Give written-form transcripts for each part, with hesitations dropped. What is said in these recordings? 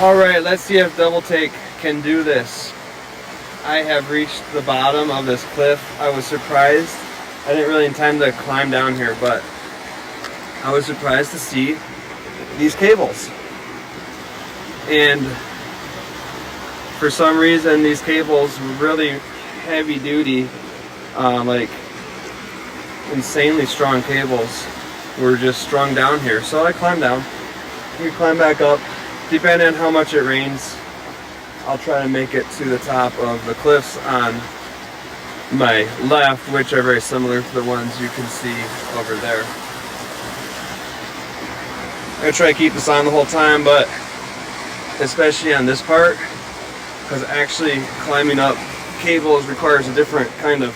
Alright, let's see if Double Take can do this. I have reached the bottom of this cliff. I was surprised. I didn't really intend to climb down here, but I was surprised to see these cables. And for some reason, these cables were really heavy duty, like insanely strong cables were just strung down here. So I climbed down. You climb back up. Depending on how much it rains, I'll try to make it to the top of the cliffs on my left, which are very similar to the ones you can see over there. I'm going to try to keep this on the whole time, but especially on this part, because actually climbing up cables requires a different kind of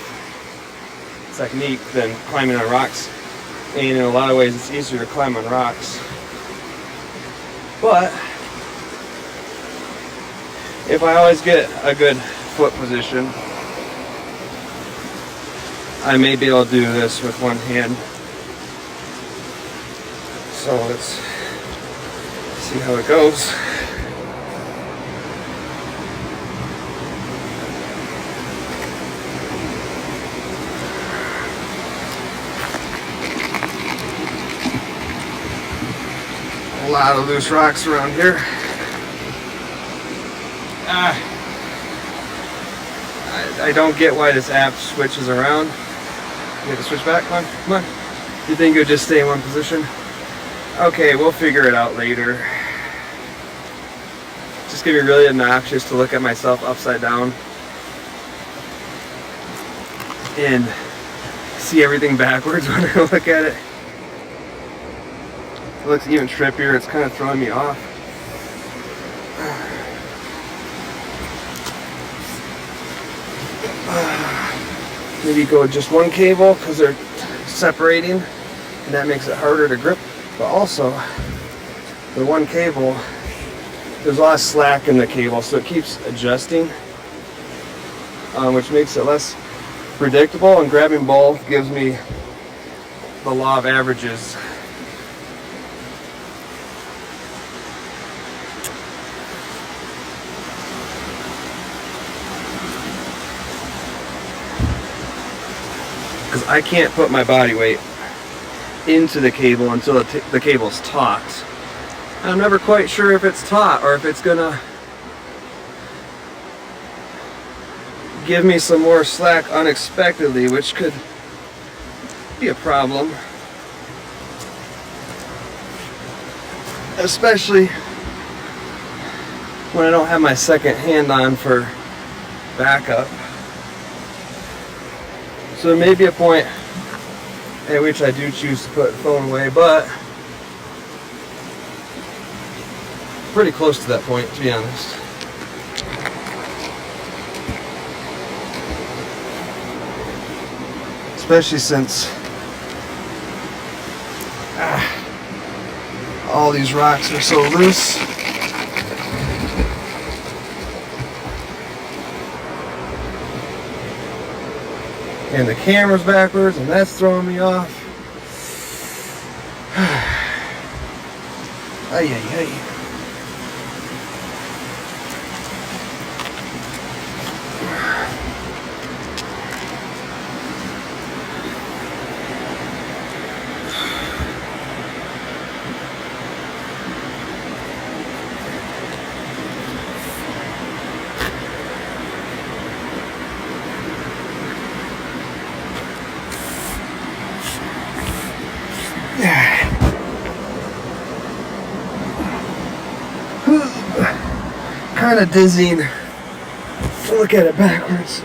technique than climbing on rocks. And in a lot of ways it's easier to climb on rocks. But if I always get a good foot position, I may be able to do this with one hand. So let's see how it goes. A lot of loose rocks around here. I don't get why this app switches around. You have to switch back. Come on, come on. You think it would just stay in one position? Okay, we'll figure it out later. Just gonna be really obnoxious to look at myself upside down and see everything backwards when I look at it. It looks even trippier. It's kind of throwing me off. Maybe go with just one cable because they're separating and that makes it harder to grip. But also, the one cable, there's a lot of slack in the cable, so it keeps adjusting, which makes it less predictable, and grabbing both gives me the law of averages. Because I can't put my body weight into the cable until the cable's taut. And I'm never quite sure if it's taut or if it's gonna give me some more slack unexpectedly, which could be a problem. Especially when I don't have my second hand on for backup. So there may be a point at which I do choose to put the phone away, but pretty close to that point, to be honest. Especially since all these rocks are so loose. And the camera's backwards, and that's throwing me off. Ay, ay, ay. Kind of dizzying to look at it backwards.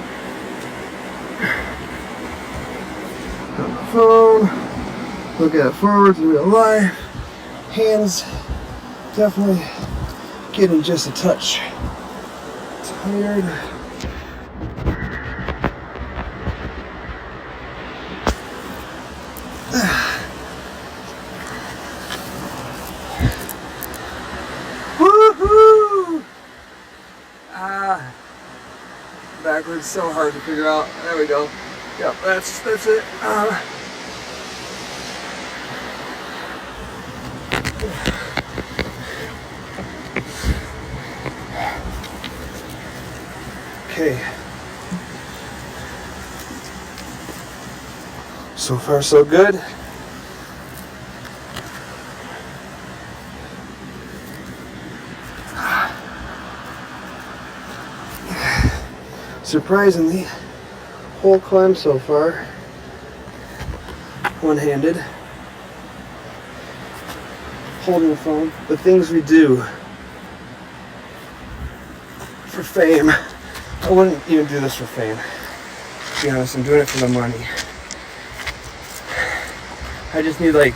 On the phone, look at it forwards in real life. Hands definitely getting just a touch tired. Backwards, so hard to figure out. There we go. Yep, that's it. Okay. So far, so good. Surprisingly, whole climb so far, one-handed, holding the phone. The things we do for fame. I wouldn't even do this for fame. To be honest, I'm doing it for the money. I just need like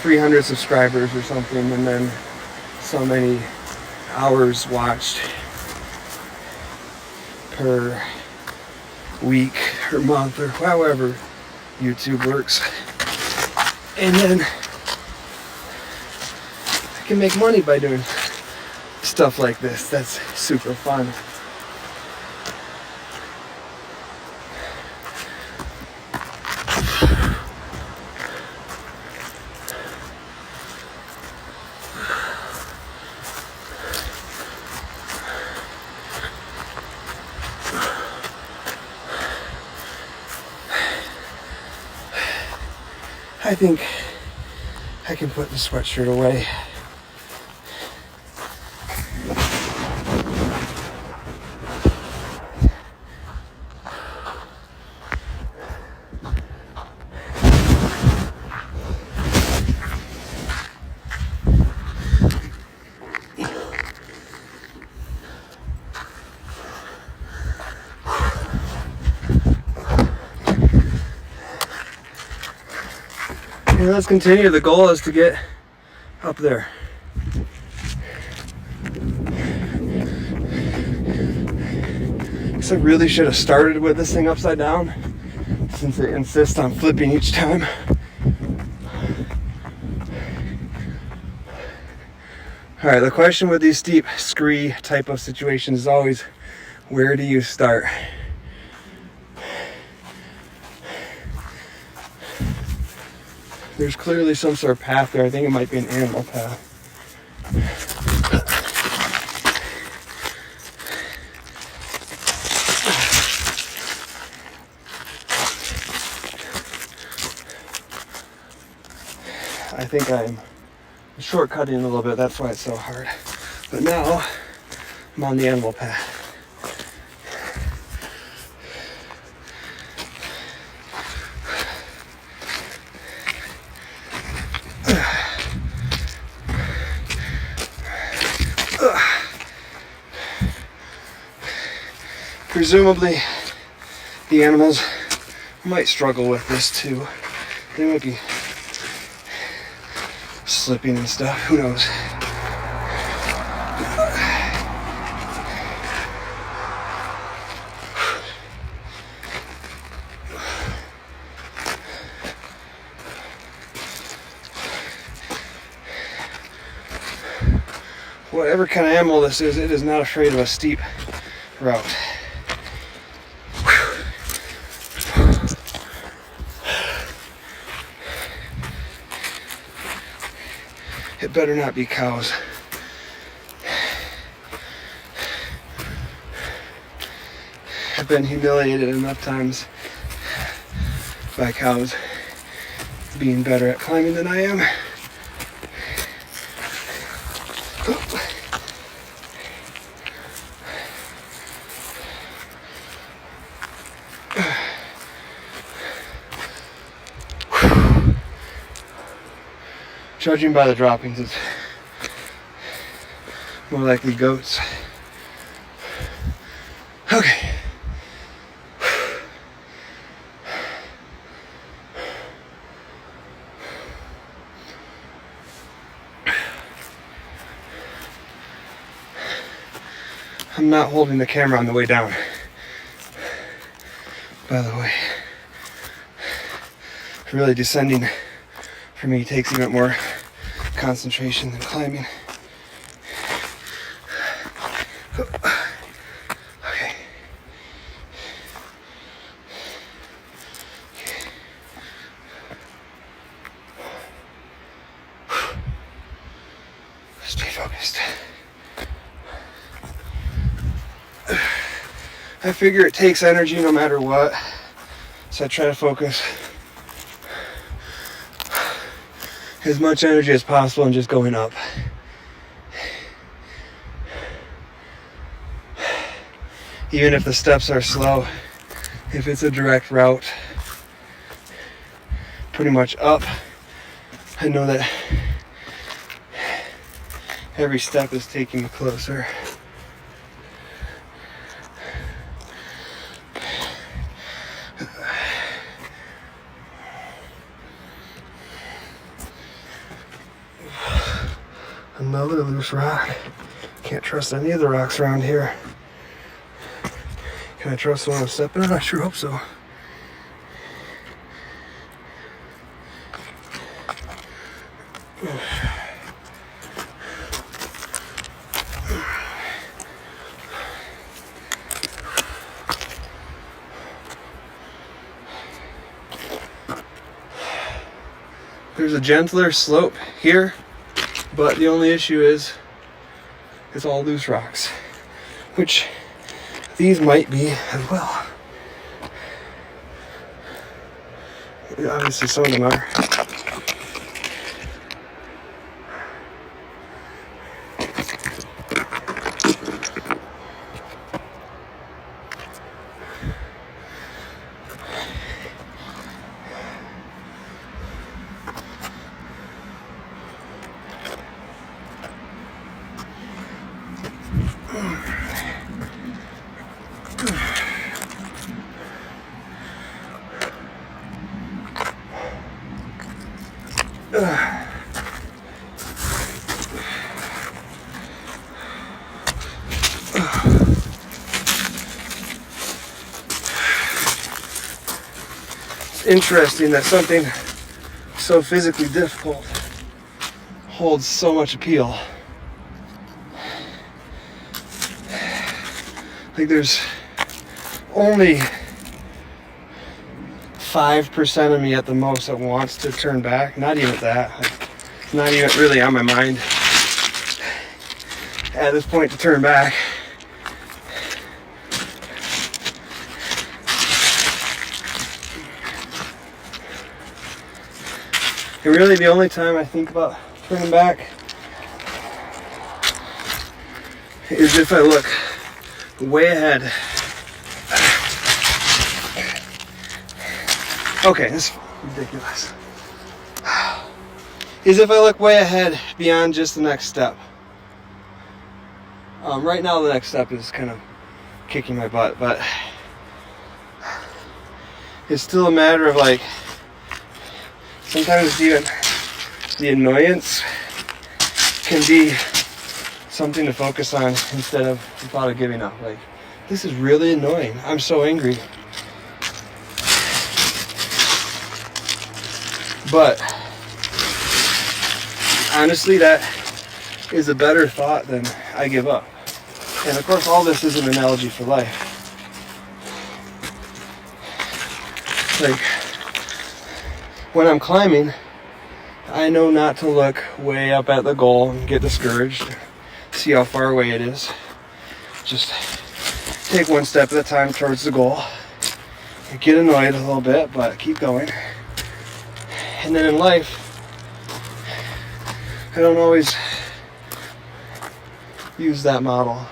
300 subscribers or something, and then so many hours watched per week or month or however YouTube works. And then I can make money by doing stuff like this. That's super fun. I think I can put the sweatshirt away. And let's continue. The goal is to get up there. Guess I really should have started with this thing upside down, since it insists on flipping each time. Alright, the question with these steep scree type of situations is always, where do you start? There's clearly some sort of path there. I think it might be an animal path. I think I'm shortcutting a little bit, that's why it's so hard. But now I'm on the animal path. Presumably the animals might struggle with this too. They might be slipping and stuff, who knows. Whatever kind of animal this is, it is not afraid of a steep route. It better not be cows. I've been humiliated enough times by cows being better at climbing than I am. Judging by the droppings, it's more likely goats. Okay. I'm not holding the camera on the way down, by the way. Really descending for me takes even more concentration than climbing. Okay. Stay focused. I figure it takes energy no matter what, so I try to focus as much energy as possible and just going up. Even if the steps are slow, if it's a direct route, pretty much up, I know that every step is taking me closer. Another loose rock. Can't trust any of the rocks around here. Can I trust the one I'm stepping on? I sure hope so. There's a gentler slope here, but the only issue is it's all loose rocks, which these might be as well. Obviously some of them are. It's interesting that something so physically difficult holds so much appeal. Like there's only 5% of me at the most that wants to turn back. Not even that. It's not even really on my mind at this point to turn back. And really the only time I think about turning back is if I look way ahead. Okay, this is ridiculous. Is if I look way ahead beyond just the next step. Right now the next step is kind of kicking my butt, but it's still a matter of like, sometimes even the annoyance can be something to focus on instead of the thought of giving up. Like, this is really annoying. I'm so angry. But honestly, that is a better thought than I give up. And of course, all this is an analogy for life. Like, when I'm climbing, I know not to look way up at the goal and get discouraged, see how far away it is. Just take one step at a time towards the goal. Get annoyed a little bit, but keep going. And then in life, I don't always use that model,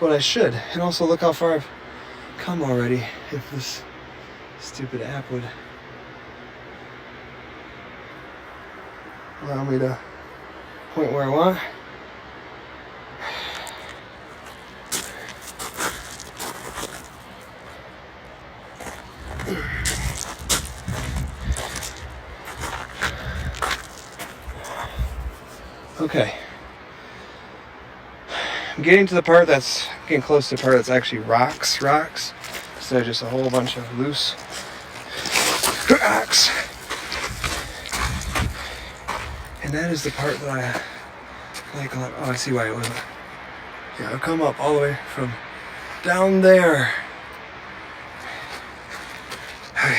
but I should. And also look how far I've come already. If this stupid app would allow me to point where I want. Okay. I'm getting to the part that's getting close to the part that's actually rocks. So just a whole bunch of loose rocks. And that is the part that I like a lot. Oh, I see why it wasn't. Yeah, I've come up all the way from down there. Okay.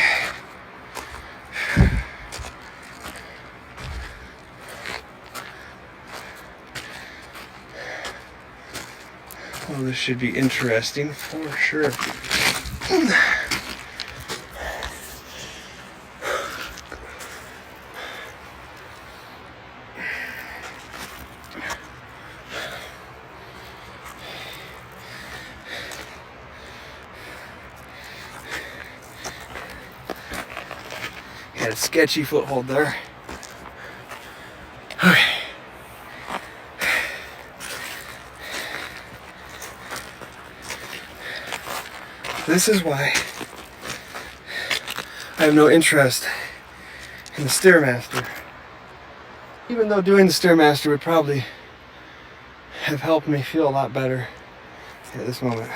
Oh, this should be interesting for sure. Had a sketchy foothold there. Okay. This is why I have no interest in the Stairmaster. Even though doing the Stairmaster would probably have helped me feel a lot better at this moment.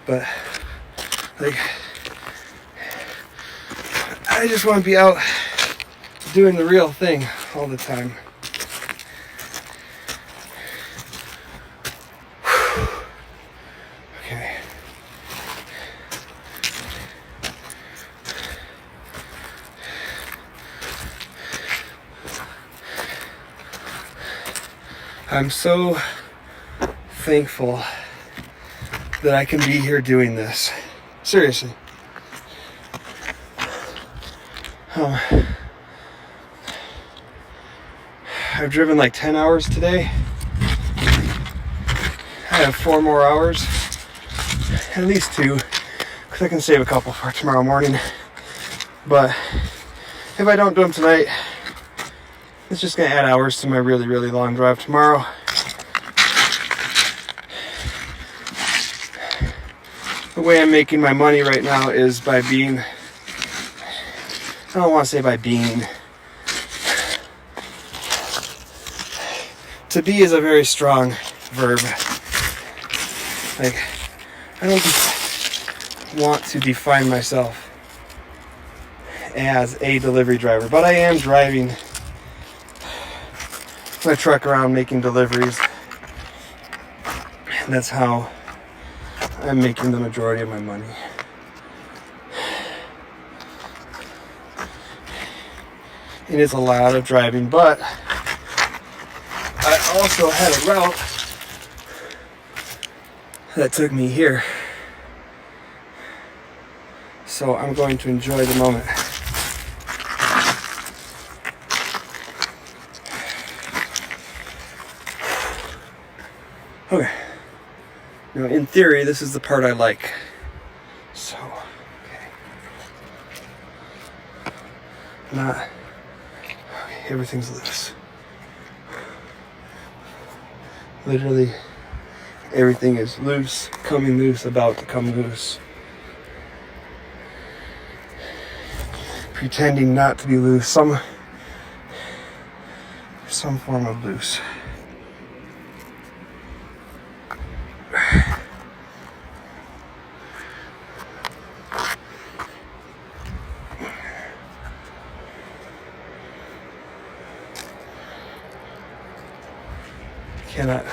But, like, I just want to be out doing the real thing all the time. Okay. I'm so thankful that I can be here doing this. Seriously. I've driven like 10 hours today. I have 4 more hours. At least 2. Because I can save a couple for tomorrow morning. But if I don't do them tonight, it's just going to add hours to my really, really long drive tomorrow. The way I'm making my money right now is by being, I don't want to say by being. To be is a very strong verb. Like, I don't want to define myself as a delivery driver, but I am driving my truck around making deliveries. And that's how I'm making the majority of my money. It is a lot of driving, but I also had a route that took me here. So I'm going to enjoy the moment. Okay. Now, in theory, this is the part I like. So, okay. Okay, everything's loose. Literally, everything is loose, coming loose, about to come loose. Pretending not to be loose, some form of loose. Cannot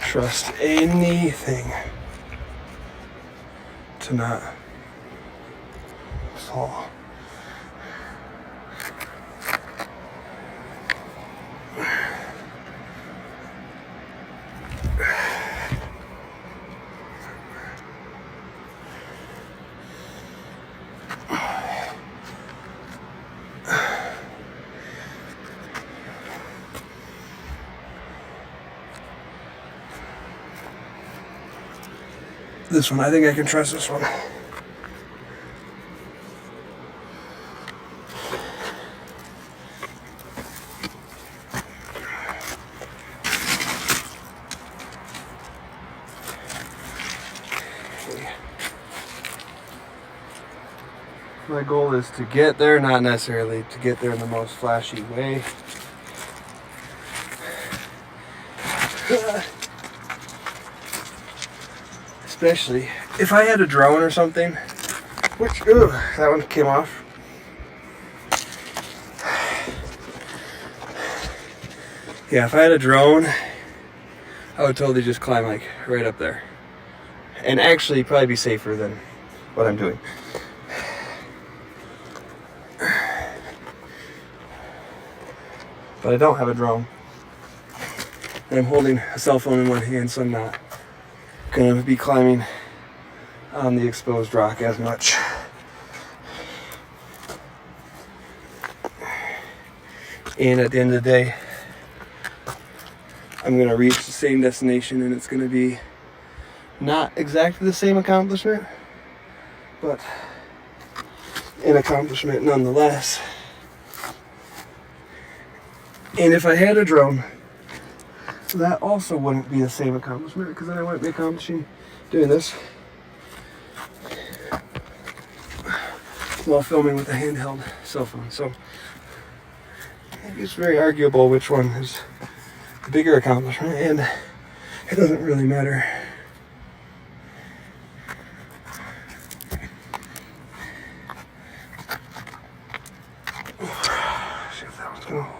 trust anything to not fall. This one, I think I can trust this one. My goal is to get there, not necessarily to get there in the most flashy way. Especially if I had a drone or something, which, ooh, that one came off. Yeah, if I had a drone, I would totally just climb like right up there. And actually probably be safer than what I'm doing. But I don't have a drone. And I'm holding a cell phone in one hand, so I'm not gonna be climbing on the exposed rock as much. And at the end of the day, I'm gonna reach the same destination, and it's gonna be not exactly the same accomplishment, but an accomplishment nonetheless. And if I had a drone, that also wouldn't be the same accomplishment, because then I wouldn't be accomplishing doing this while filming with a handheld cell phone. So it's very arguable which one is the bigger accomplishment, and it doesn't really matter. See if that one's gonna hold.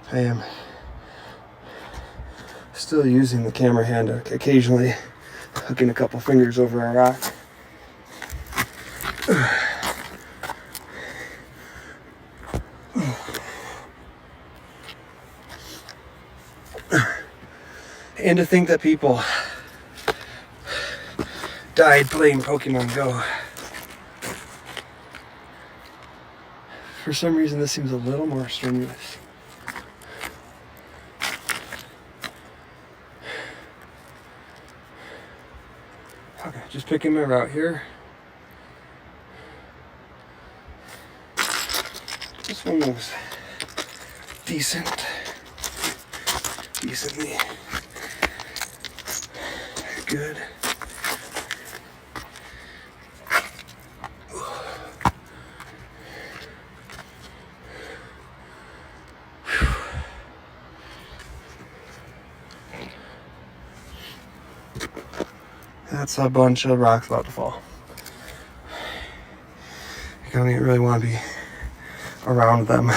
I am still using the camera hand, occasionally hooking a couple fingers over a rock. And to think that people died playing Pokemon Go. For some reason, this seems a little more strenuous. Okay, just picking my route here. This one looks decently good. That's a bunch of rocks about to fall. I don't even really want to be around them.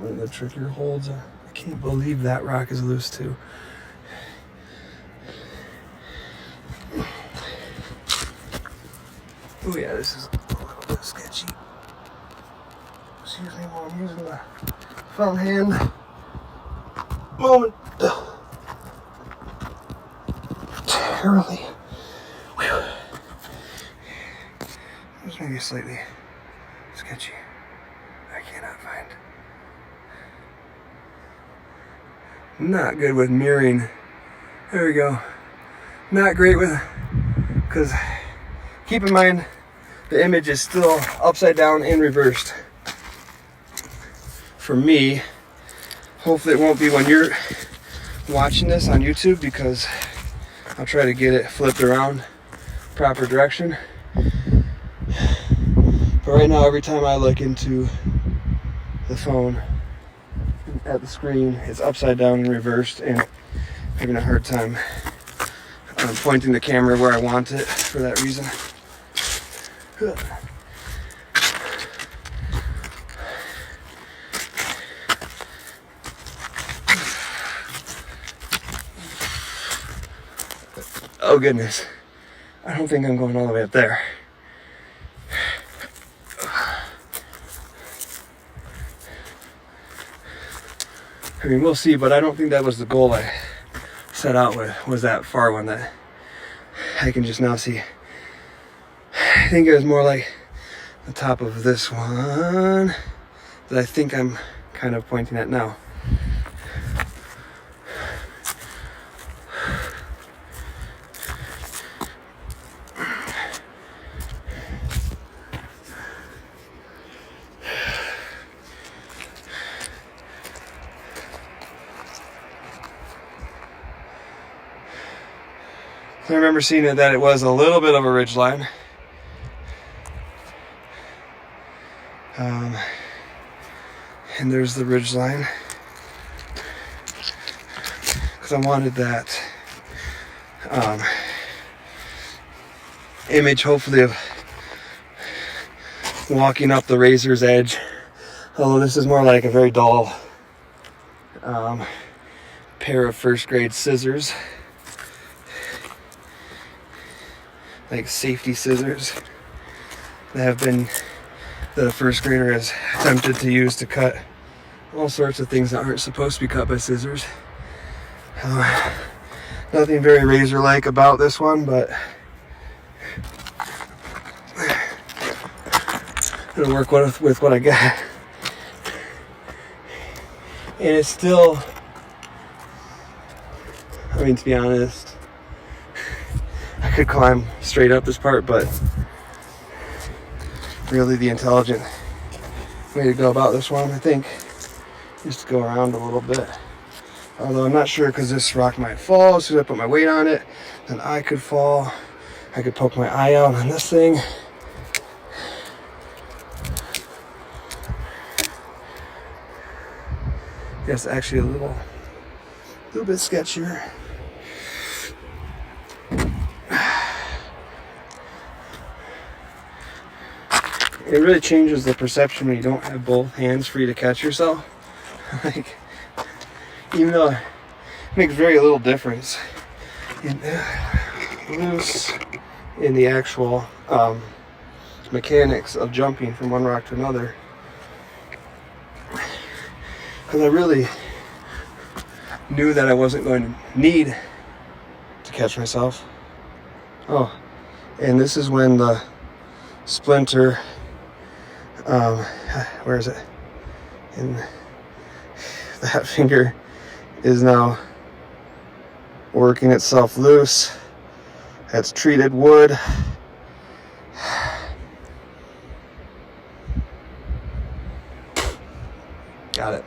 One of the trickier holds. I can't believe that rock is loose too. Oh yeah, this is a little bit sketchy. Excuse me while I'm using the phone hand. Momentarily. Whew. This may be slightly sketchy. I cannot find. Not good with mirroring. There we go. Not great with, because keep in mind the image is still upside down and reversed. For me, hopefully it won't be when you're watching this on YouTube, because I'll try to get it flipped around proper direction. But right now, every time I look into the phone at the screen, it's upside down and reversed, and I'm having a hard time pointing the camera where I want it for that reason. Oh goodness, I don't think I'm going all the way up there. I mean, we'll see, but I don't think that was the goal I set out with, was that far one that I can just now see. I think it was more like the top of this one that I think I'm kind of pointing at now. I remember seeing it that it was a little bit of a ridge line. And there's the ridge line. Because I wanted that image, hopefully, of walking up the razor's edge. Although this is more like a very dull pair of first grade scissors, like safety scissors that a first grader has attempted to use to cut all sorts of things that aren't supposed to be cut by scissors. Nothing very razor-like about this one, but it'll work with what I got. And it's still, I mean, to be honest, I could climb straight up this part, but really the intelligent way to go about this one, I think, is to go around a little bit. Although I'm not sure, because this rock might fall as soon as I put my weight on it, then I could fall. I could poke my eye out on this thing. It's actually a little bit sketchier. It really changes the perception when you don't have both hands free to catch yourself. Like, even though it makes very little difference in the actual mechanics of jumping from one rock to another. Because I really knew that I wasn't going to need to catch myself. Oh, and this is when the splinter, where is it? And that finger is now working itself loose. That's treated wood. Got it.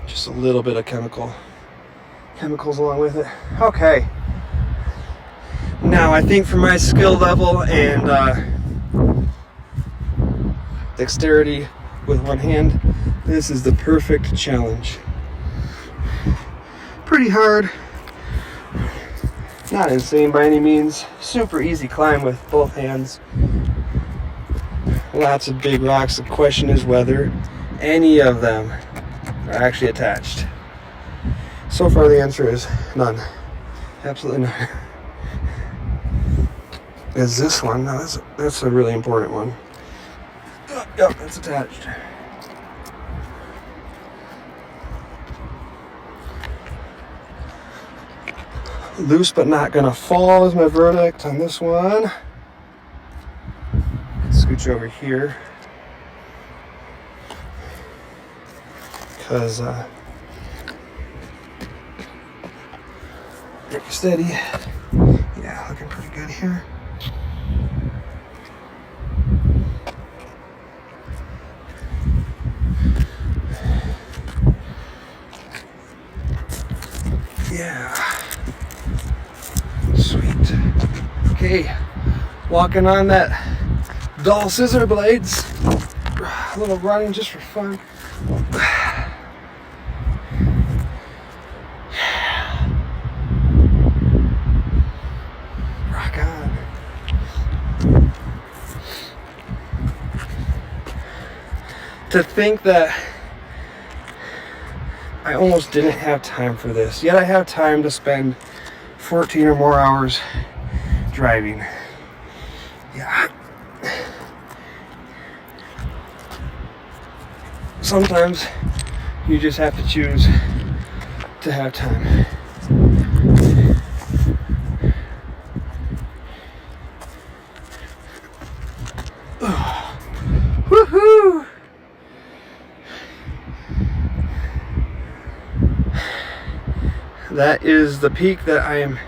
Just a little bit of chemicals along with it. Okay. Now I think for my skill level and dexterity with one hand, this is the perfect challenge. Pretty hard. Not insane by any means. Super easy climb with both hands. Lots of big rocks. The question is whether any of them are actually attached. So far the answer is none. Absolutely none. Is this one? No, that's a really important one. Yep, it's attached. Loose but not gonna fall is my verdict on this one. Scooch over here, because pretty steady. Yeah, looking pretty good here. Yeah. Sweet. Okay, walking on that dull scissor blades. A little running just for fun. Rock on. To think that I almost didn't have time for this, yet I have time to spend 14 or more hours driving. Yeah. Sometimes you just have to choose to have time. Woohoo! That is the peak that I am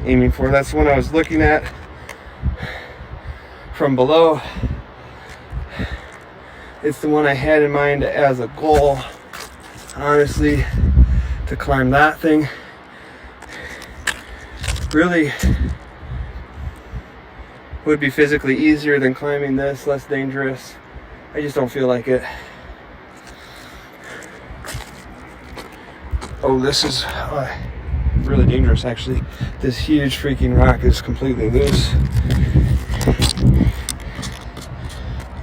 aiming for. That's the one I was looking at from below. It's the one I had in mind as a goal, honestly, to climb that thing. Really would be physically easier than climbing this, less dangerous. I just don't feel like it. Oh, this is really dangerous actually. This huge freaking rock is completely loose.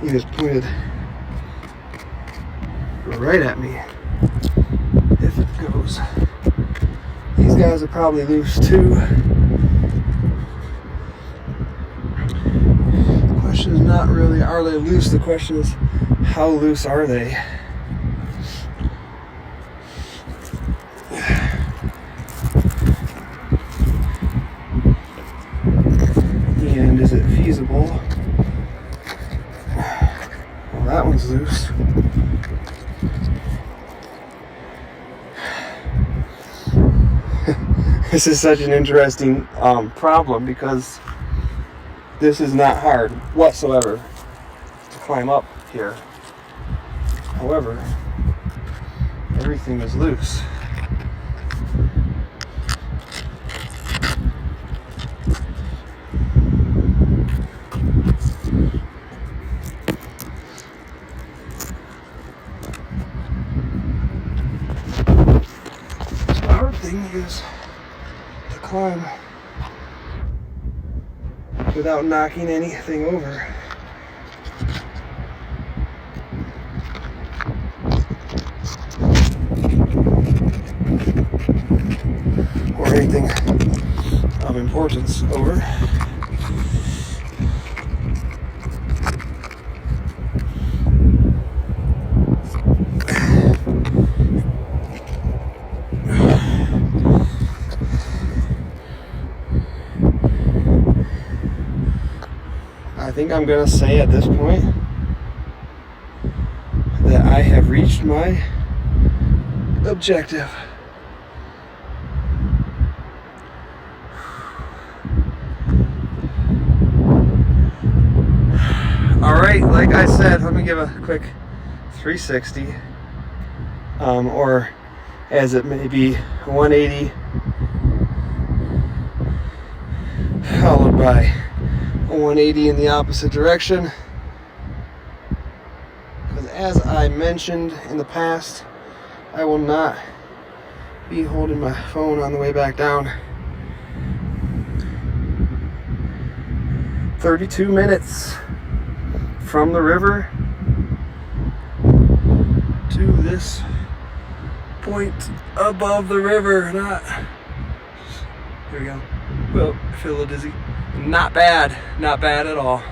He just pointed right at me. If it goes. These guys are probably loose too. The question is not really, are they loose? The question is, how loose are they? And is it feasible? Well, that one's loose. This is such an interesting problem because this is not hard whatsoever to climb up here. However, everything is loose. So the hard thing is to climb without knocking anything over. Or anything of importance over. I think I'm going to say at this point that I have reached my objective. Alright, like I said, let me give a quick 360, or as it may be, 180, followed by 180 in the opposite direction, because as I mentioned in the past, I will not be holding my phone on the way back down. 32 minutes from the river to this point above the river. Here we go. Well, I feel a little dizzy. Not bad at all.